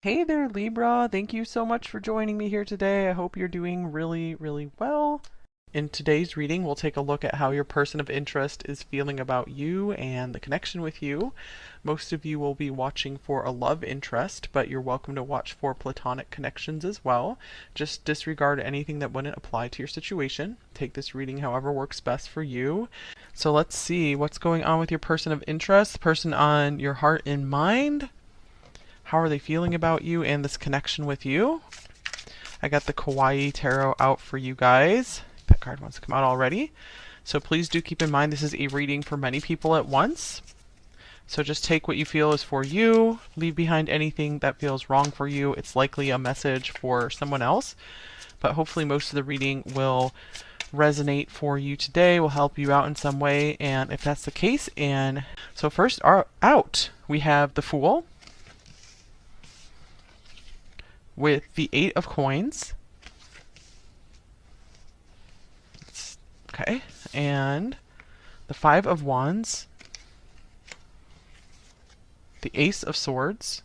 Hey there, Libra. Thank you so much for joining me here today. I hope you're doing really, really well. In today's reading, we'll take a look at how your person of interest is feeling about you and the connection with you. Most of you will be watching for a love interest, but you're welcome to watch for platonic connections as well. Just disregard anything that wouldn't apply to your situation. Take this reading however works best for you. So let's see what's going on with your person of interest, the person on your heart and mind. How are they feeling about you and this connection with you? I got the Kawaii Tarot out for you guys. That card wants to come out already. So please do keep in mind this is a reading for many people at once. So just take what you feel is for you. Leave behind anything that feels wrong for you. It's likely a message for someone else. But hopefully most of the reading will resonate for you today, will help you out in some way. And if that's the case, and so first out, we have the Fool with the 8 of coins. Okay, and the 5 of wands, the Ace of swords,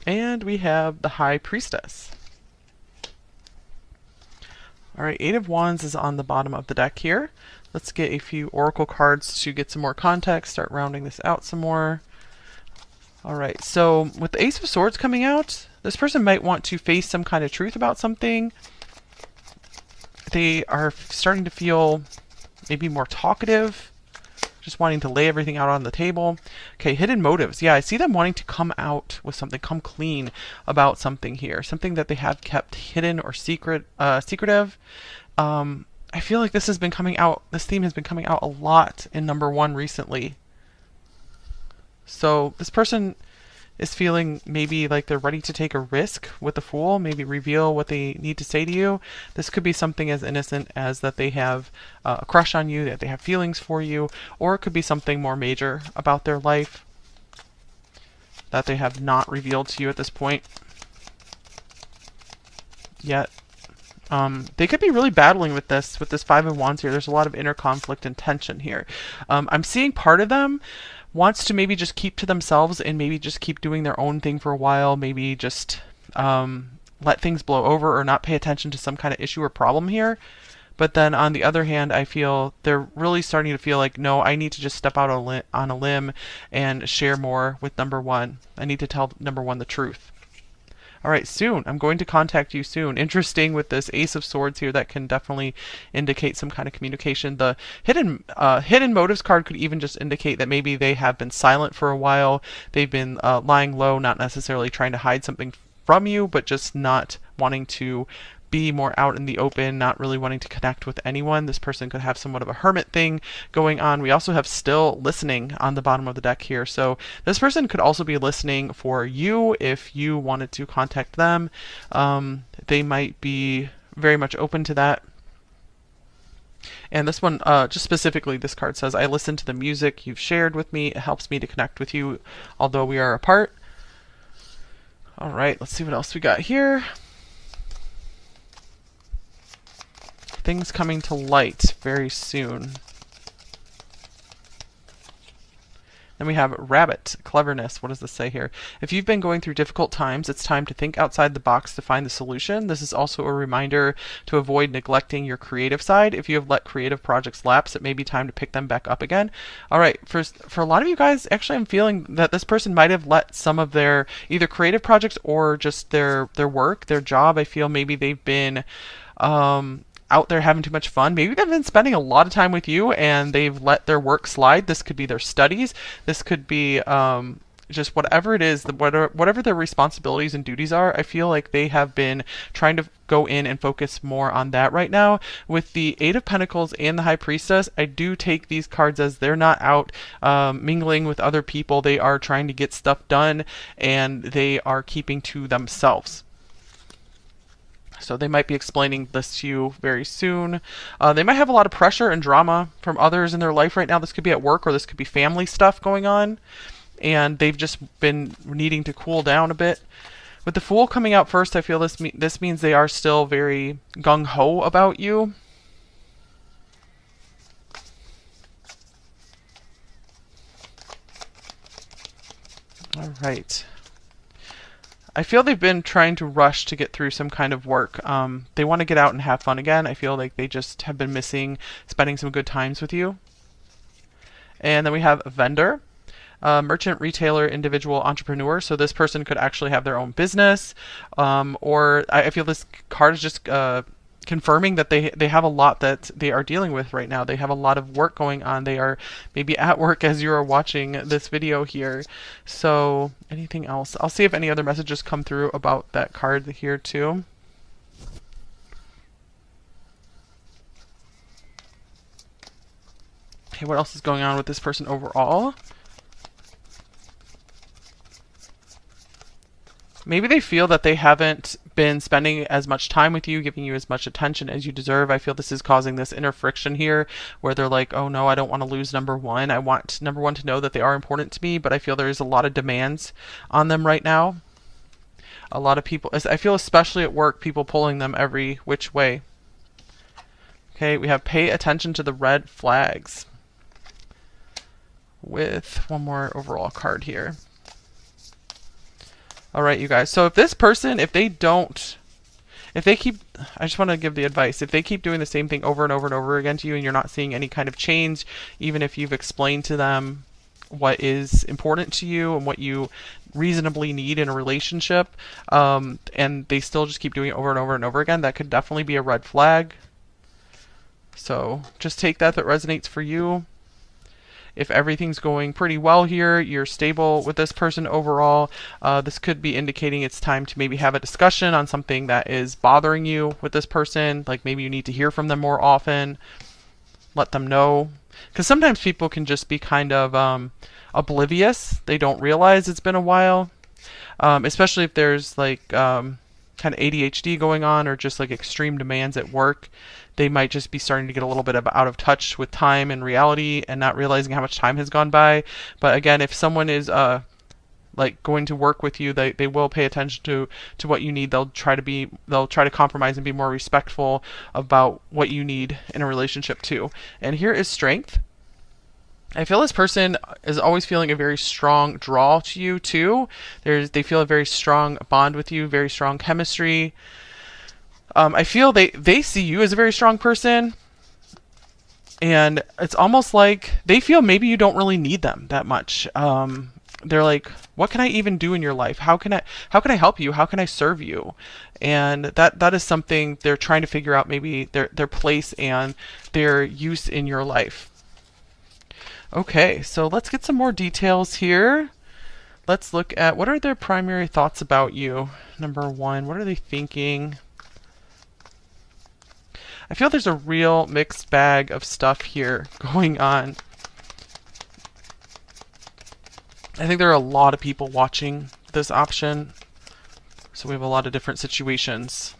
and we have the High Priestess. Alright, 8 of wands is on the bottom of the deck here. Let's get a few oracle cards to get some more context, start rounding this out some more. Alright, so with the Ace of Swords coming out, this person might want to face some kind of truth about something. They are starting to feel maybe more talkative, just wanting to lay everything out on the table. Okay, hidden motives. Yeah, I see them wanting to come out with something, come clean about something here, something that they have kept hidden or secretive. I feel like this has been coming out, this theme has been coming out a lot in number 1 recently. So this person is feeling maybe like they're ready to take a risk with the Fool, maybe reveal what they need to say to you. This could be something as innocent as that they have a crush on you, that they have feelings for you, or it could be something more major about their life that they have not revealed to you at this point yet. They could be really battling with this 5 of wands here. There's a lot of inner conflict and tension here. I'm seeing part of them wants to maybe just keep to themselves and maybe just keep doing their own thing for a while, maybe just let things blow over or not pay attention to some kind of issue or problem here. But then on the other hand, I feel they're really starting to feel like, no, I need to just step out on a limb and share more with number 1. I need to tell number 1 the truth. All right, soon. I'm going to contact you soon. Interesting with this Ace of Swords here, that can definitely indicate some kind of communication. The hidden motives card could even just indicate that maybe they have been silent for a while. They've been lying low, not necessarily trying to hide something from you, but just not wanting to be more out in the open, not really wanting to connect with anyone. This person could have somewhat of a hermit thing going on. We also have still listening on the bottom of the deck here. So this person could also be listening for you if you wanted to contact them. They might be very much open to that. And this one, just specifically, this card says, I listen to the music you've shared with me. It helps me to connect with you, although we are apart. All right, let's see what else we got here. Things coming to light very soon. Then we have rabbit, cleverness. What does this say here? If you've been going through difficult times, it's time to think outside the box to find the solution. This is also a reminder to avoid neglecting your creative side. If you have let creative projects lapse, it may be time to pick them back up again. All right, for a lot of you guys, actually I'm feeling that this person might have let some of their either creative projects or just their work, their job. I feel maybe they've been out there having too much fun. Maybe they've been spending a lot of time with you and they've let their work slide. This could be their studies. This could be just whatever it is, whatever their responsibilities and duties are. I feel like they have been trying to go in and focus more on that right now. With the 8 of Pentacles and the High Priestess, I do take these cards as they're not out mingling with other people. They are trying to get stuff done and they are keeping to themselves. So they might be explaining this to you very soon. They might have a lot of pressure and drama from others in their life right now. This could be at work or this could be family stuff going on. And they've just been needing to cool down a bit. With the Fool coming out first, I feel this means they are still very gung-ho about you. All right. I feel they've been trying to rush to get through some kind of work. They want to get out and have fun again. I feel like they just have been missing spending some good times with you. And then we have a vendor. Merchant, retailer, individual, entrepreneur. So this person could actually have their own business, or I feel this card is just confirming that they have a lot that they are dealing with right now. They have a lot of work going on. They are maybe at work as you are watching this video here. So anything else? I'll see if any other messages come through about that card here too. Okay, what else is going on with this person overall? Maybe they feel that they haven't been spending as much time with you, giving you as much attention as you deserve. I feel this is causing this inner friction here where they're like, oh no, I don't want to lose number one. I want number one to know that they are important to me, but I feel there's a lot of demands on them right now. A lot of people, I feel especially at work, people pulling them every which way. Okay, we have pay attention to the red flags with one more overall card here. All right, you guys. So if this person, if they keep, I just want to give the advice. If they keep doing the same thing over and over and over again to you and you're not seeing any kind of change, even if you've explained to them what is important to you and what you reasonably need in a relationship, and they still just keep doing it over and over and over again, that could definitely be a red flag. So just take that resonates for you. If everything's going pretty well here, you're stable with this person overall, this could be indicating it's time to maybe have a discussion on something that is bothering you with this person. Like maybe you need to hear from them more often. Let them know. Because sometimes people can just be kind of oblivious. They don't realize it's been a while. Especially if there's like kind of ADHD going on or just like extreme demands at work. They might just be starting to get a little bit of out of touch with time and reality and not realizing how much time has gone by. But again, if someone is like going to work with you, they will pay attention to what you need. They'll try to compromise and be more respectful about what you need in a relationship too. And here is strength. I feel this person is always feeling a very strong draw to you too. They feel a very strong bond with you, very strong chemistry. I feel they see you as a very strong person, and it's almost like they feel maybe you don't really need them that much. They're like, what can I even do in your life? How can I help you? How can I serve you? And that is something they're trying to figure out, maybe their place and their use in your life. Okay, so let's get some more details here. Let's look at what are their primary thoughts about you. Number one, what are they thinking? I feel there's a real mixed bag of stuff here going on. I think there are a lot of people watching this option, so we have a lot of different situations.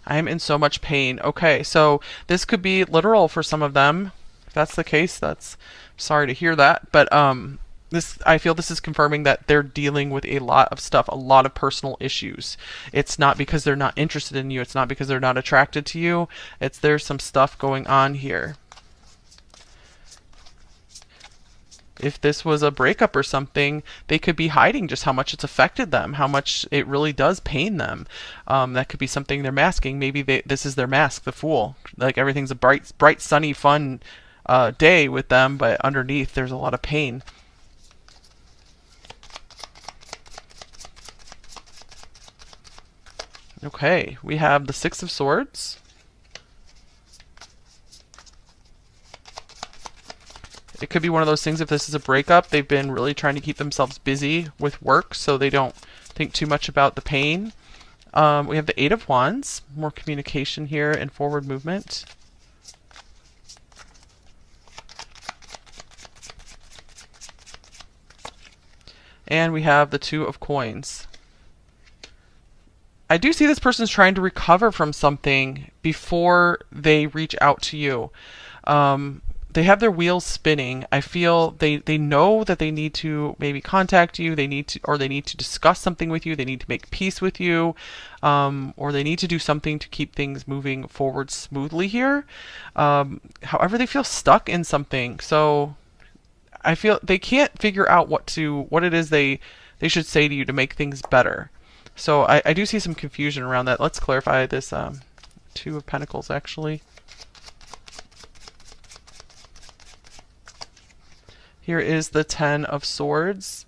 I am in so much pain. Okay, so this could be literal for some of them. If that's the case, that's sorry to hear that, but I feel this is confirming that they're dealing with a lot of stuff, a lot of personal issues. It's not because they're not interested in you. It's not because they're not attracted to you. There's some stuff going on here. If this was a breakup or something, they could be hiding just how much it's affected them, how much it really does pain them. That could be something they're masking. Maybe this is their mask, the Fool. Like everything's a bright, sunny, fun day with them, but underneath there's a lot of pain. Okay, we have the Six of Swords. It could be one of those things, if this is a breakup, they've been really trying to keep themselves busy with work so they don't think too much about the pain. We have the Eight of Wands, more communication here and forward movement. And we have the Two of Coins. I do see this person's trying to recover from something before they reach out to you. They have their wheels spinning. I feel they know that they need to maybe contact you. They need to discuss something with you. They need to make peace with you, or they need to do something to keep things moving forward smoothly here. However, they feel stuck in something. So I feel they can't figure out what it is they should say to you to make things better. So I do see some confusion around that. Let's clarify this Two of Pentacles actually. Here is the Ten of Swords.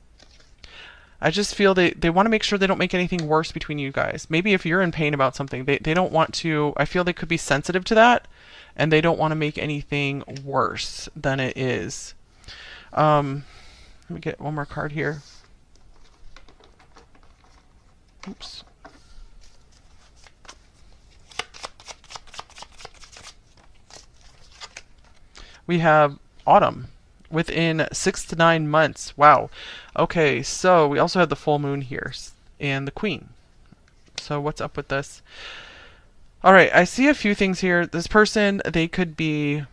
I just feel they want to make sure they don't make anything worse between you guys. Maybe if you're in pain about something, they don't want to, I feel they could be sensitive to that, and they don't want to make anything worse than it is. Let me get one more card here. Oops. We have Autumn. Within 6 to 9 months. Wow. Okay, so we also have the full moon here and the Queen. So what's up with this? All right, I see a few things here. This person, they could be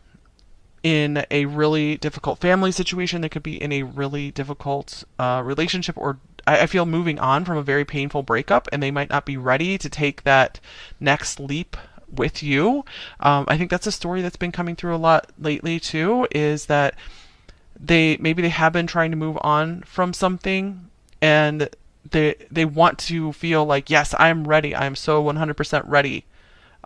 in a really difficult family situation. They could be in a really difficult relationship, or I feel moving on from a very painful breakup, and they might not be ready to take that next leap with you. I think that's a story that's been coming through a lot lately too, is that maybe they have been trying to move on from something, and they want to feel like, yes, I'm ready. I'm so 100% ready.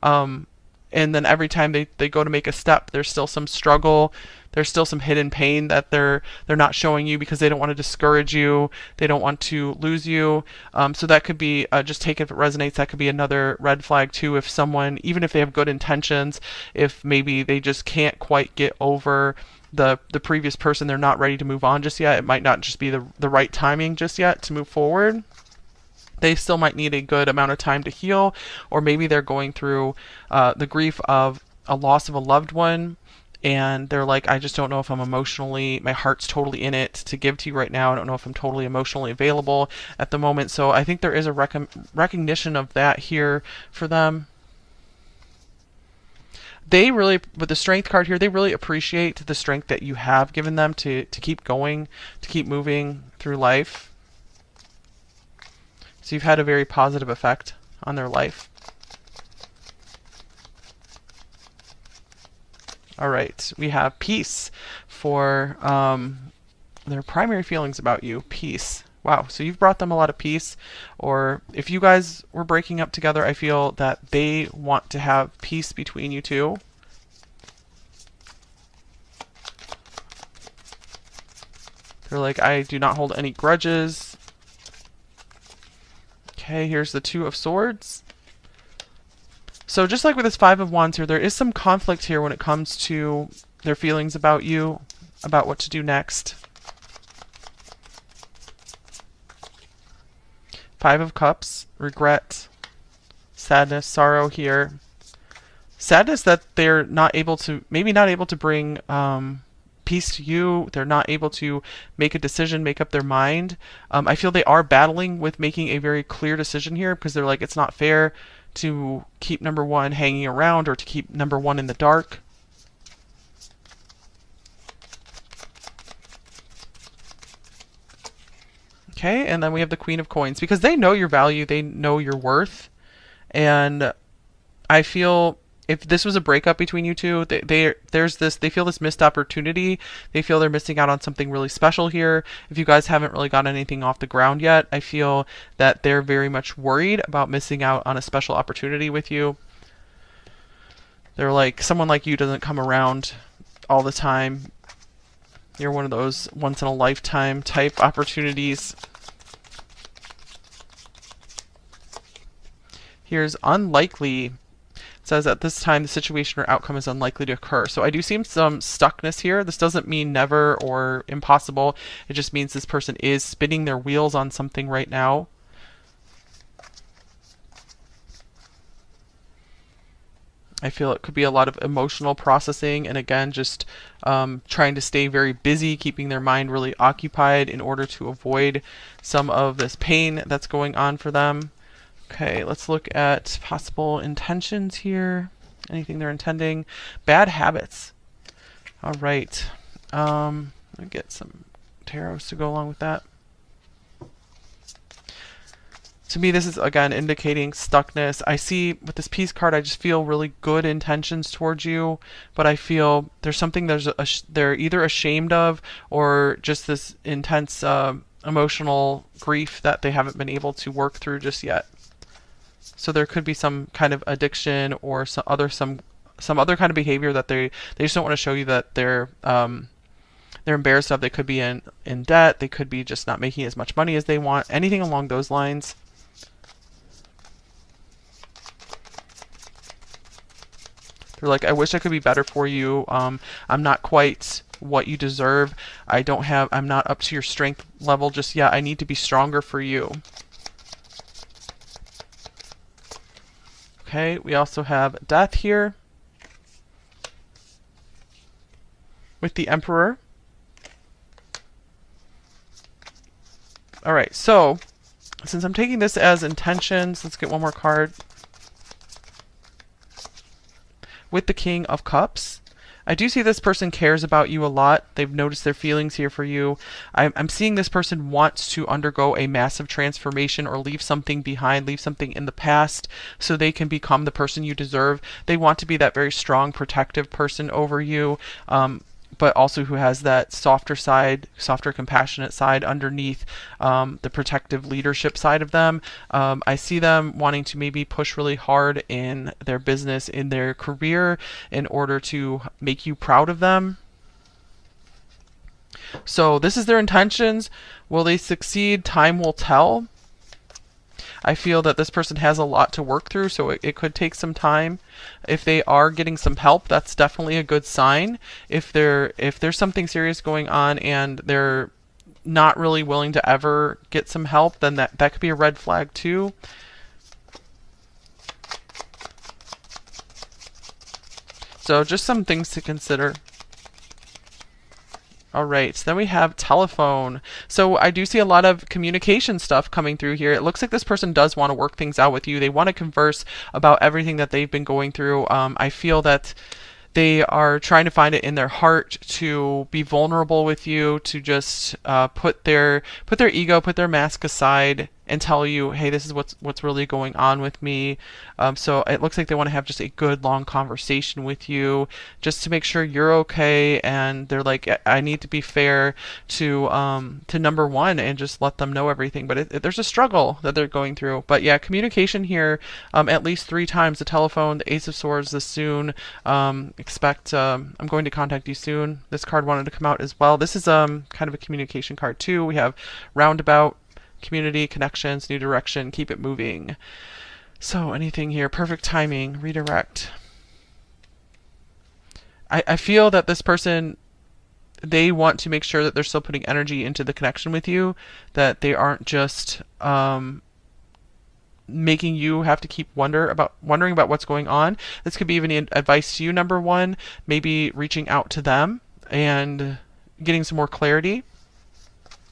And then every time they go to make a step, there's still some struggle. There's still some hidden pain that they're not showing you because they don't want to discourage you. They don't want to lose you. So that could be, just take it if it resonates, that could be another red flag too. If someone, even if they have good intentions, if maybe they just can't quite get over the previous person, they're not ready to move on just yet. It might not just be the right timing just yet to move forward. They still might need a good amount of time to heal, or maybe they're going through the grief of a loss of a loved one, and they're like, I just don't know if I'm emotionally, my heart's totally in it to give to you right now. I don't know if I'm totally emotionally available at the moment. So I think there is a recognition of that here for them. They really, with the Strength card here, they really appreciate the strength that you have given them to keep going, to keep moving through life. So you've had a very positive effect on their life. All right, we have Peace for their primary feelings about you. Peace. Wow, so you've brought them a lot of peace, or if you guys were breaking up together, I feel that they want to have peace between you two. They're like, I do not hold any grudges. Okay, here's the Two of Swords. So just like with this Five of Wands here, there is some conflict here when it comes to their feelings about you, about what to do next. Five of Cups, regret, sadness, sorrow here. Sadness that they're not able to, maybe not able to bring peace to you. They're not able to make a decision, make up their mind. I feel they are battling with making a very clear decision here, because they're like, it's not fair to keep number one hanging around or to keep number one in the dark. Okay, and then we have the Queen of Coins, because they know your value, they know your worth, and I feel if this was a breakup between you two, they feel this missed opportunity. They feel they're missing out on something really special here. If you guys haven't really gotten anything off the ground yet, I feel that they're very much worried about missing out on a special opportunity with you. They're like, someone like you doesn't come around all the time. You're one of those once in a lifetime type opportunities. Here's unlikely. It says at this time the situation or outcome is unlikely to occur. So I do see some stuckness here. This doesn't mean never or impossible. It just means this person is spinning their wheels on something right now. I feel it could be a lot of emotional processing, and again, just trying to stay very busy, keeping their mind really occupied in order to avoid some of this pain that's going on for them. Okay, let's look at possible intentions here. Anything they're intending. Bad habits. All right. Let me get some tarots to go along with that. To me, this is again indicating stuckness. I see with this peace card, I just feel really good intentions towards you, but I feel there's something they're either ashamed of, or just this intense emotional grief that they haven't been able to work through just yet. So there could be some kind of addiction or some other kind of behavior that they just don't want to show you that they're embarrassed of. They could be in debt. They could be just not making as much money as they want. Anything along those lines. They're like, I wish I could be better for you. I'm not quite what you deserve. I'm not up to your strength level just yet. I need to be stronger for you. Okay, we also have death here with the Emperor. All right, so since I'm taking this as intentions, let's get one more card. With the King of Cups, I do see this person cares about you a lot. They've noticed their feelings here for you. I'm seeing this person wants to undergo a massive transformation or leave something behind, leave something in the past so they can become the person you deserve. They want to be that very strong, protective person over you, but also who has that softer side, softer, compassionate side underneath the protective leadership side of them. I see them wanting to maybe push really hard in their business, in their career, in order to make you proud of them. So this is their intentions. Will they succeed? Time will tell. I feel that this person has a lot to work through, so it could take some time. If they are getting some help, that's definitely a good sign. If there's something serious going on and they're not really willing to ever get some help, then that could be a red flag too. So just some things to consider. All right, so then we have telephone. So I do see a lot of communication stuff coming through here. It looks like this person does want to work things out with you. They want to converse about everything that they've been going through. I feel that they are trying to find it in their heart to be vulnerable with you, to just put their ego, put their mask aside, and tell you, hey, this is what's really going on with me. So it looks like they want to have just a good long conversation with you, just to make sure you're okay. And they're like, I need to be fair to number one and just let them know everything. But there's a struggle that they're going through. But yeah, communication here, at least 3 times: the telephone, the Ace of Swords, the soon. Expect I'm going to contact you soon. This card wanted to come out as well. This is kind of a communication card too. We have roundabout, community, connections, new direction, keep it moving. So anything here, perfect timing, redirect. I feel that this person, they want to make sure that they're still putting energy into the connection with you, that they aren't just making you have to keep wondering about what's going on. This could be even advice to you, number one, maybe reaching out to them and getting some more clarity,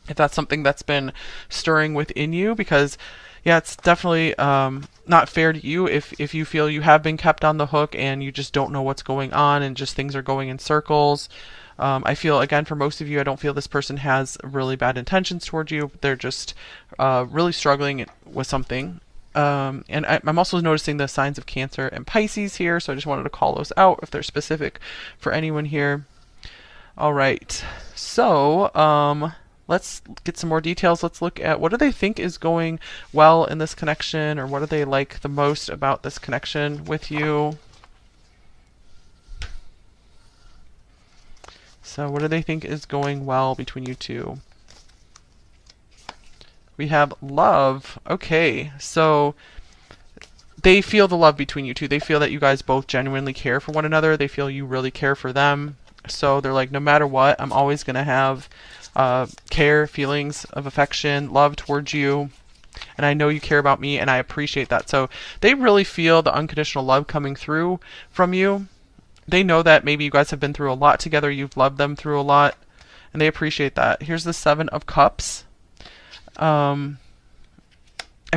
if that's something that's been stirring within you. Because yeah, it's definitely not fair to you if you feel you have been kept on the hook and you just don't know what's going on and just things are going in circles. I feel, again, for most of you, I don't feel this person has really bad intentions towards you. They're just really struggling with something. And I'm also noticing the signs of Cancer and Pisces here, so I just wanted to call those out if they're specific for anyone here. All right, so let's get some more details. Let's look at what do they think is going well in this connection, or what do they like the most about this connection with you. So what do they think is going well between you two? We have love. Okay, so they feel the love between you two. They feel that you guys both genuinely care for one another. They feel you really care for them. So they're like, no matter what, I'm always going to have care, feelings of affection, love towards you. And I know you care about me, and I appreciate that. So they really feel the unconditional love coming through from you. They know that maybe you guys have been through a lot together. You've loved them through a lot, and they appreciate that. Here's the 7 of Cups. I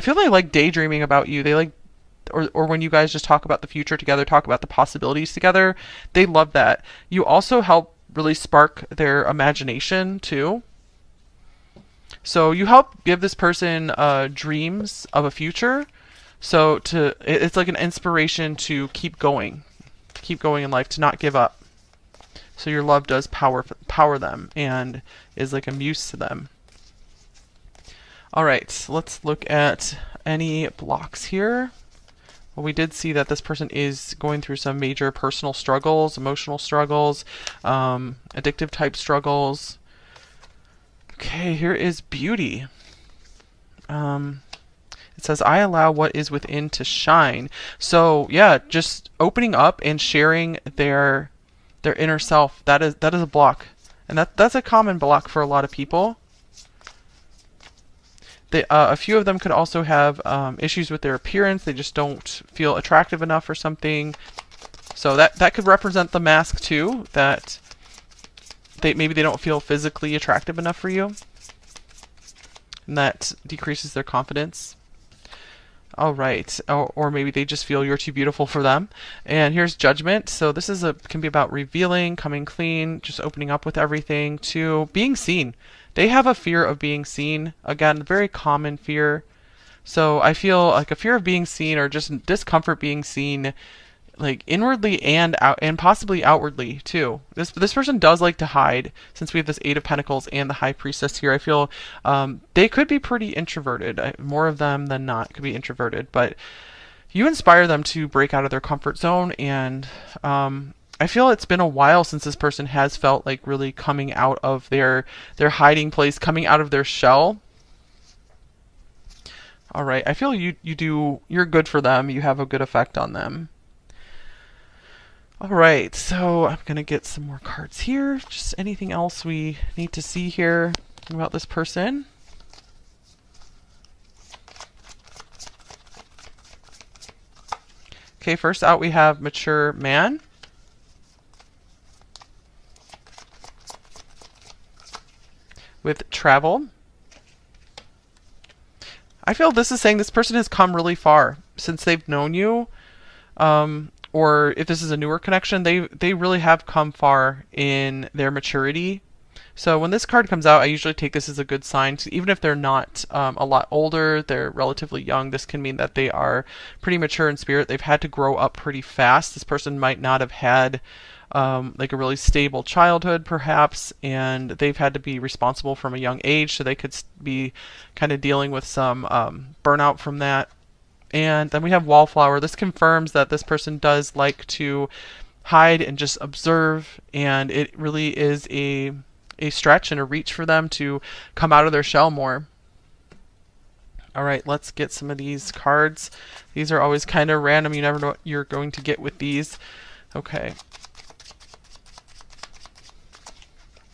feel they like daydreaming about you. They like, or when you guys just talk about the future together, talk about the possibilities together. They love that. You also help really spark their imagination too. So you help give this person dreams of a future. So it's like an inspiration to keep going in life, to not give up. So your love does power them and is like a muse to them. All right, let's look at any blocks here. Well, we did see that this person is going through some major personal struggles, emotional struggles, addictive type struggles. Okay, here is beauty. It says, I allow what is within to shine. So yeah, just opening up and sharing their inner self, that is a block. And that's a common block for a lot of people. A few of them could also have issues with their appearance. They just don't feel attractive enough or something. So that could represent the mask too, that maybe they don't feel physically attractive enough for you. And that decreases their confidence. All right, or maybe they just feel you're too beautiful for them. And here's judgment. So this can be about revealing, coming clean, just opening up with everything, to being seen. They have a fear of being seen. Again, very common fear. So I feel like a fear of being seen, or just discomfort being seen, like inwardly and possibly outwardly too. This person does like to hide. Since we have this Eight of Pentacles and the High Priestess here, I feel they could be pretty introverted. More of them than not could be introverted, but you inspire them to break out of their comfort zone. And I feel it's been a while since this person has felt like really coming out of their hiding place, coming out of their shell. All right, I feel you're good for them. You have a good effect on them. All right, so I'm going to get some more cards here. Just anything else we need to see here about this person. Okay, first out we have mature man. With travel. I feel this is saying this person has come really far since they've known you. Or if this is a newer connection, they really have come far in their maturity. So when this card comes out, I usually take this as a good sign. So even if they're not a lot older, they're relatively young, this can mean that they are pretty mature in spirit. They've had to grow up pretty fast. This person might not have had like a really stable childhood perhaps, and they've had to be responsible from a young age, so they could be kind of dealing with some burnout from that. And then we have Wallflower. This confirms that this person does like to hide and just observe, and it really is a stretch and a reach for them to come out of their shell more. All right, let's get some of these cards. These are always kind of random. You never know what you're going to get with these. Okay.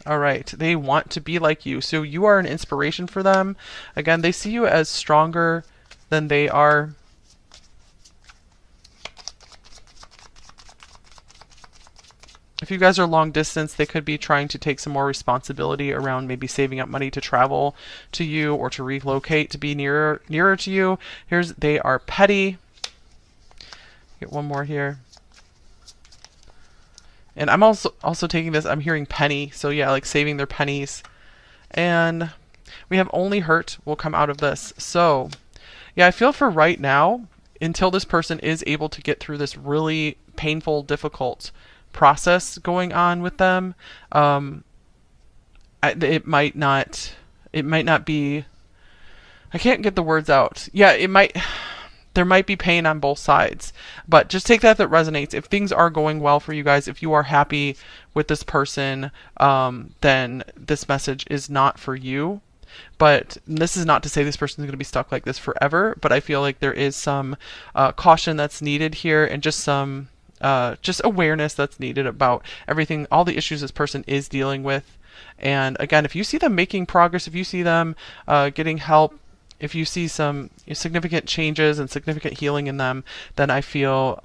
All right, they want to be like you. So you are an inspiration for them. Again, they see you as stronger than they are. If you guys are long distance, they could be trying to take some more responsibility around maybe saving up money to travel to you or to relocate to be nearer to you. They are petty. Get one more here. And I'm also taking this, I'm hearing penny. So yeah, like saving their pennies. And we have only hurt will come out of this. So yeah, I feel for right now, until this person is able to get through this really painful, difficult process going on with them, it might not be, I can't get the words out. Yeah, there might be pain on both sides, but just take that resonates. If things are going well for you guys, if you are happy with this person, then this message is not for you. But this is not to say this person is going to be stuck like this forever, but I feel like there is some caution that's needed here, and just some just awareness that's needed about everything, all the issues this person is dealing with. And again, if you see them making progress, if you see them getting help, if you see some significant changes and significant healing in them, then I feel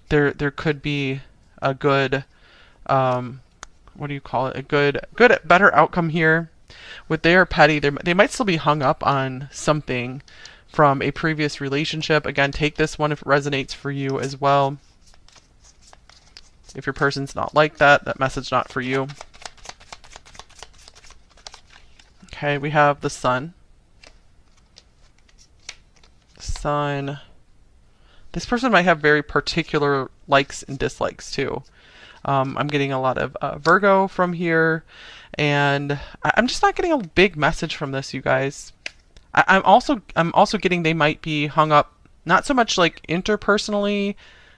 there could be a good, what do you call it? A good, better outcome here. With their petty, they might still be hung up on something from a previous relationship. Again, take this one if it resonates for you as well. If your person's not like that, that message not for you. Okay, we have the Sun. Sun. This person might have very particular likes and dislikes too. I'm getting a lot of Virgo from here, and I'm just not getting a big message from this, you guys. I'm also getting they might be hung up, not so much like interpersonally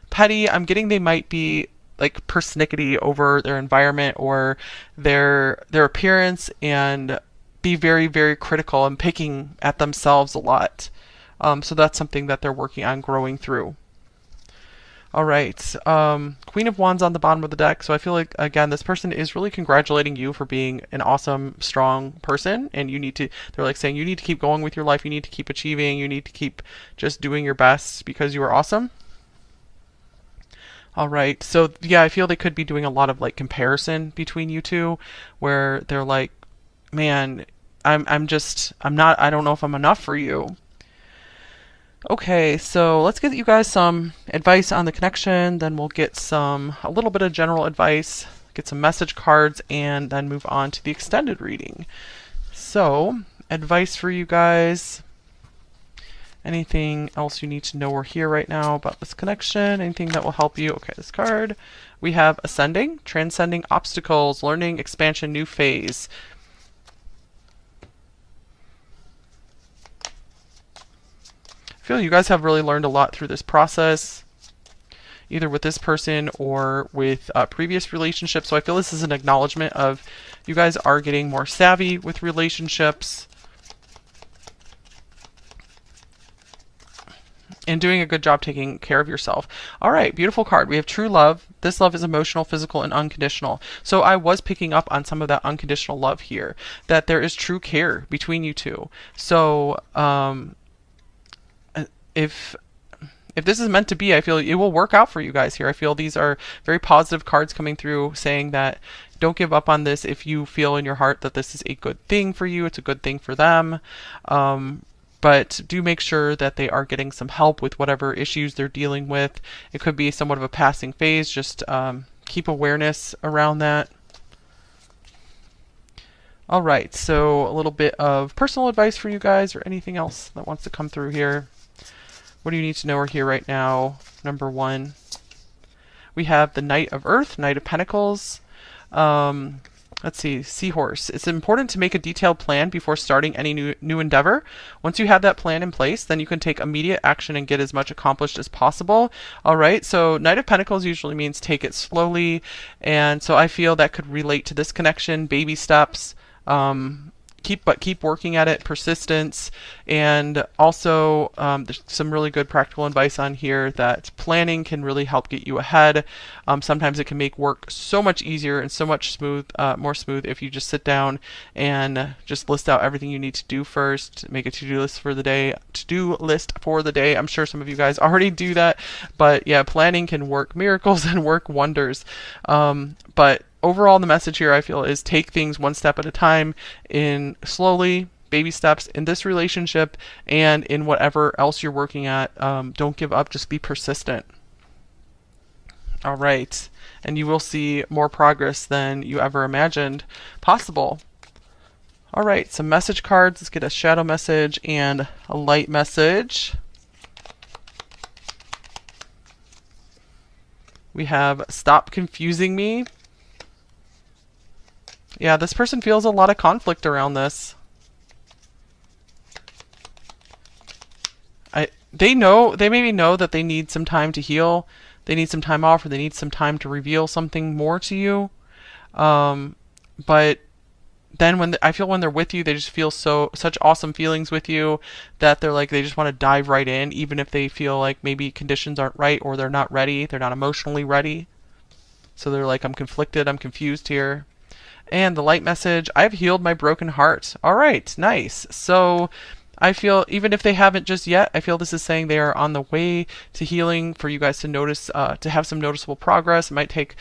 petty. I'm getting they might be like persnickety over their environment or their appearance, and be very, very critical and picking at themselves a lot. So that's something that they're working on growing through. All right, Queen of Wands on the bottom of the deck. So I feel like, again, this person is really congratulating you for being an awesome, strong person. And you need to, they're like saying, you need to keep going with your life. You need to keep achieving. You need to keep just doing your best because you are awesome. All right, so yeah, I feel they could be doing a lot of like comparison between you two, where they're like, man, I'm not, I don't know if I'm enough for you. Okay, so let's get you guys some advice on the connection, then we'll get a little bit of general advice, get some message cards, and then move on to the extended reading. So, advice for you guys. Anything else you need to know or hear right now about this connection? Anything that will help you? Okay, this card. We have Ascending, Transcending Obstacles, Learning, Expansion, New Phase. I feel you guys have really learned a lot through this process, either with this person or with previous relationships. So I feel this is an acknowledgement of you guys are getting more savvy with relationships and doing a good job taking care of yourself. All right, beautiful card. We have True Love. This love is emotional, physical, and unconditional. So I was picking up on some of that unconditional love here, that there is true care between you two. So if this is meant to be, I feel it will work out for you guys here. I feel these are very positive cards coming through, saying that don't give up on this if you feel in your heart that this is a good thing for you. It's a good thing for them. But do make sure that they are getting some help with whatever issues they're dealing with. It could be somewhat of a passing phase. Just keep awareness around that. All right, so a little bit of personal advice for you guys, or anything else that wants to come through here. What do you need to know or hear right now? Number one, we have the Knight of Earth, Knight of Pentacles. Let's see, Seahorse. It's important to make a detailed plan before starting any new endeavor. Once you have that plan in place, then you can take immediate action and get as much accomplished as possible. All right, so Knight of Pentacles usually means take it slowly. And so I feel that could relate to this connection, baby steps. Keep working at it, persistence, and also there's some really good practical advice on here that planning can really help get you ahead. Sometimes it can make work so much easier and so much more smooth if you just sit down and just list out everything you need to do first. Make a to-do list for the day. I'm sure some of you guys already do that, but yeah, planning can work miracles and work wonders. But overall, the message here, I feel, is take things one step at a time, in slowly, baby steps in this relationship and in whatever else you're working at. Don't give up, just be persistent. All right, and you will see more progress than you ever imagined possible. All right, some message cards. Let's get a shadow message and a light message. We have Stop Confusing Me. Yeah, this person feels a lot of conflict around this. They maybe know that they need some time to heal. They need some time off, or they need some time to reveal something more to you. But then I feel when they're with you, they just feel such awesome feelings with you that they're like, they just want to dive right in, even if they feel like maybe conditions aren't right or they're not ready. They're not emotionally ready. So they're like, I'm conflicted, I'm confused here. And the light message, I've healed my broken heart. All right, nice. So I feel even if they haven't just yet, I feel this is saying they are on the way to healing, for you guys to notice, to have some noticeable progress. It might take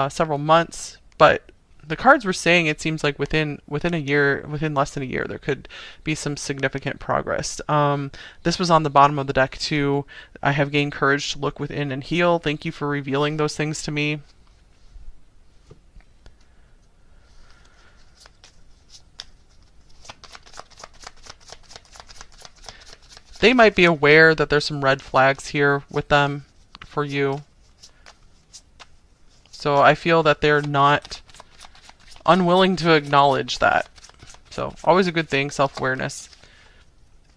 several months, but the cards were saying it seems like within a year, within less than a year, there could be some significant progress. This was on the bottom of the deck too. I have gained courage to look within and heal. Thank you for revealing those things to me. They might be aware that there's some red flags here with them for you. So I feel that they're not unwilling to acknowledge that. So always a good thing, self-awareness.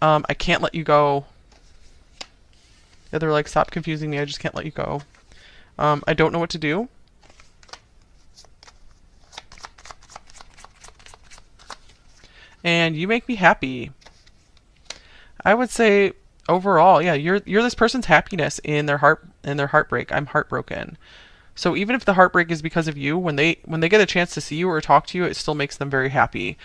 I can't let you go. Yeah, they're like, stop confusing me. I just can't let you go. I don't know what to do. And you make me happy. I would say overall, yeah, you're this person's happiness in their heartbreak. I'm heartbroken. So even if the heartbreak is because of you, when they get a chance to see you or talk to you, it still makes them very happy.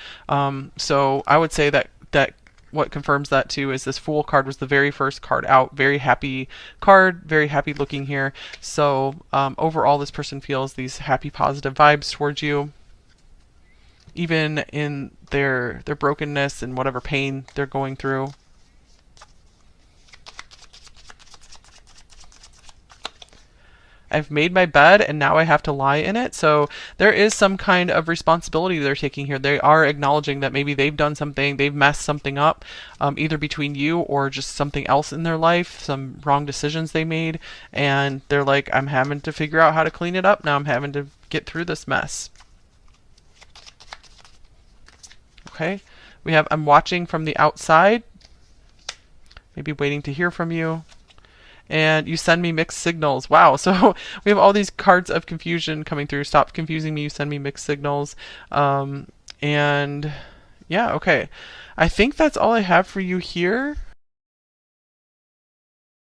So I would say that what confirms that too is this Fool card was the very first card out. Very happy card, very happy looking here. So overall, this person feels these happy, positive vibes towards you, even in their brokenness and whatever pain they're going through. I've made my bed and now I have to lie in it. So there is some kind of responsibility they're taking here. They are acknowledging that maybe they've done something, they've messed something up, either between you or just something else in their life, some wrong decisions they made. And they're like, I'm having to figure out how to clean it up now. I'm having to get through this mess. Okay. We have, I'm watching from the outside, maybe waiting to hear from you. And you send me mixed signals. Wow. So we have all these cards of confusion coming through. Stop confusing me. You send me mixed signals. And yeah, okay. I think that's all I have for you here.